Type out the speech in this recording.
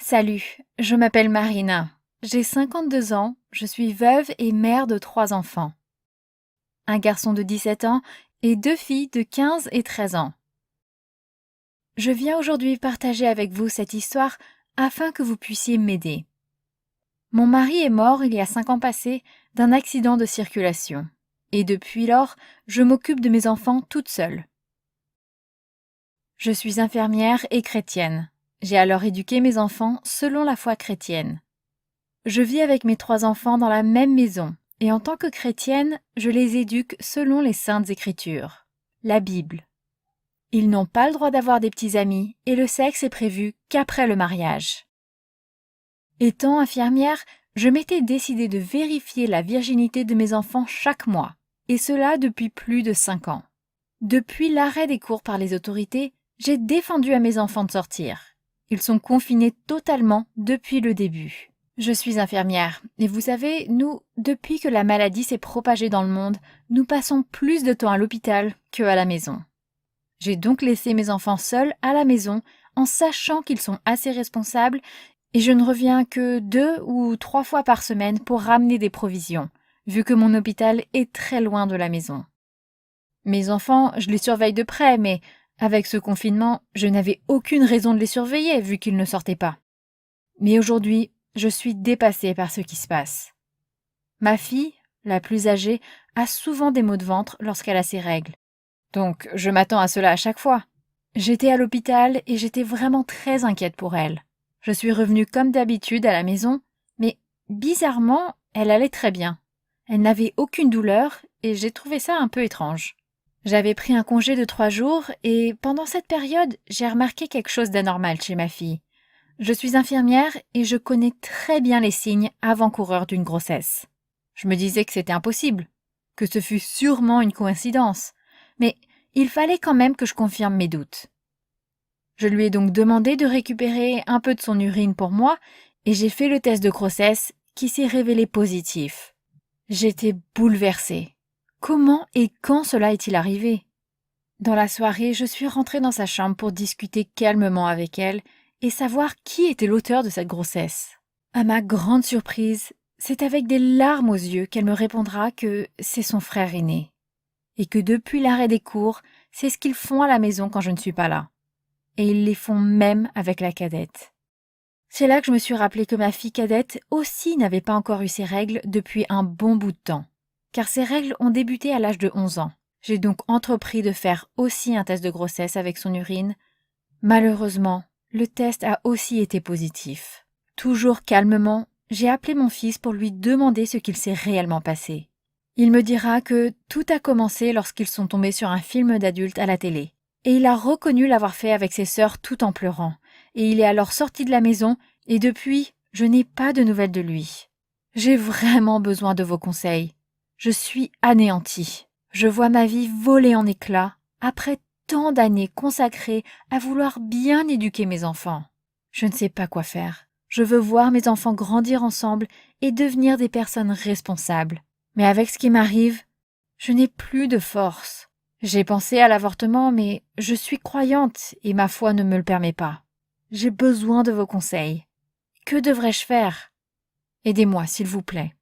Salut, je m'appelle Marina. J'ai 52 ans, je suis veuve et mère de 3 enfants. Un garçon de 17 ans et 2 filles de 15 et 13 ans. Je viens aujourd'hui partager avec vous cette histoire afin que vous puissiez m'aider. Mon mari est mort il y a 5 ans passés d'un accident de circulation. Et depuis lors, je m'occupe de mes enfants toute seule. Je suis infirmière et chrétienne. J'ai alors éduqué mes enfants selon la foi chrétienne. Je vis avec mes 3 enfants dans la même maison, et en tant que chrétienne, je les éduque selon les Saintes Écritures, la Bible. Ils n'ont pas le droit d'avoir des petits amis, et le sexe est prévu qu'après le mariage. Étant infirmière, je m'étais décidée de vérifier la virginité de mes enfants chaque mois, et cela depuis plus de 5 ans. Depuis l'arrêt des cours par les autorités, j'ai défendu à mes enfants de sortir. Ils sont confinés totalement depuis le début. Je suis infirmière, et vous savez, nous, depuis que la maladie s'est propagée dans le monde, nous passons plus de temps à l'hôpital qu'à la maison. J'ai donc laissé mes enfants seuls à la maison, en sachant qu'ils sont assez responsables, et je ne reviens que 2 ou 3 fois par semaine pour ramener des provisions, vu que mon hôpital est très loin de la maison. Mes enfants, je les surveille de près, mais avec ce confinement, je n'avais aucune raison de les surveiller, vu qu'ils ne sortaient pas. Mais aujourd'hui, je suis dépassée par ce qui se passe. Ma fille, la plus âgée, a souvent des maux de ventre lorsqu'elle a ses règles. Donc, je m'attends à cela à chaque fois. J'étais à l'hôpital et j'étais vraiment très inquiète pour elle. Je suis revenue comme d'habitude à la maison, mais bizarrement, elle allait très bien. Elle n'avait aucune douleur et j'ai trouvé ça un peu étrange. J'avais pris un congé de 3 jours et pendant cette période, j'ai remarqué quelque chose d'anormal chez ma fille. Je suis infirmière et je connais très bien les signes avant-coureurs d'une grossesse. Je me disais que c'était impossible, que ce fût sûrement une coïncidence, mais il fallait quand même que je confirme mes doutes. Je lui ai donc demandé de récupérer un peu de son urine pour moi et j'ai fait le test de grossesse qui s'est révélé positif. J'étais bouleversée. Comment et quand cela est-il arrivé? Dans la soirée, je suis rentrée dans sa chambre pour discuter calmement avec elle et savoir qui était l'auteur de cette grossesse. À ma grande surprise, c'est avec des larmes aux yeux qu'elle me répondra que c'est son frère aîné, et que depuis l'arrêt des cours, c'est ce qu'ils font à la maison quand je ne suis pas là. Et ils les font même avec la cadette. C'est là que je me suis rappelé que ma fille cadette aussi n'avait pas encore eu ses règles depuis un bon bout de temps, car ses règles ont débuté à l'âge de 11 ans. J'ai donc entrepris de faire aussi un test de grossesse avec son urine. Malheureusement, le test a aussi été positif. Toujours calmement, j'ai appelé mon fils pour lui demander ce qu'il s'est réellement passé. Il me dira que tout a commencé lorsqu'ils sont tombés sur un film d'adulte à la télé. Et il a reconnu l'avoir fait avec ses sœurs tout en pleurant. Et il est alors sorti de la maison et depuis, je n'ai pas de nouvelles de lui. J'ai vraiment besoin de vos conseils. Je suis anéantie. Je vois ma vie voler en éclats après tant d'années consacrées à vouloir bien éduquer mes enfants. Je ne sais pas quoi faire. Je veux voir mes enfants grandir ensemble et devenir des personnes responsables. Mais avec ce qui m'arrive, je n'ai plus de force. J'ai pensé à l'avortement, mais je suis croyante et ma foi ne me le permet pas. J'ai besoin de vos conseils. Que devrais-je faire? Aidez-moi, s'il vous plaît.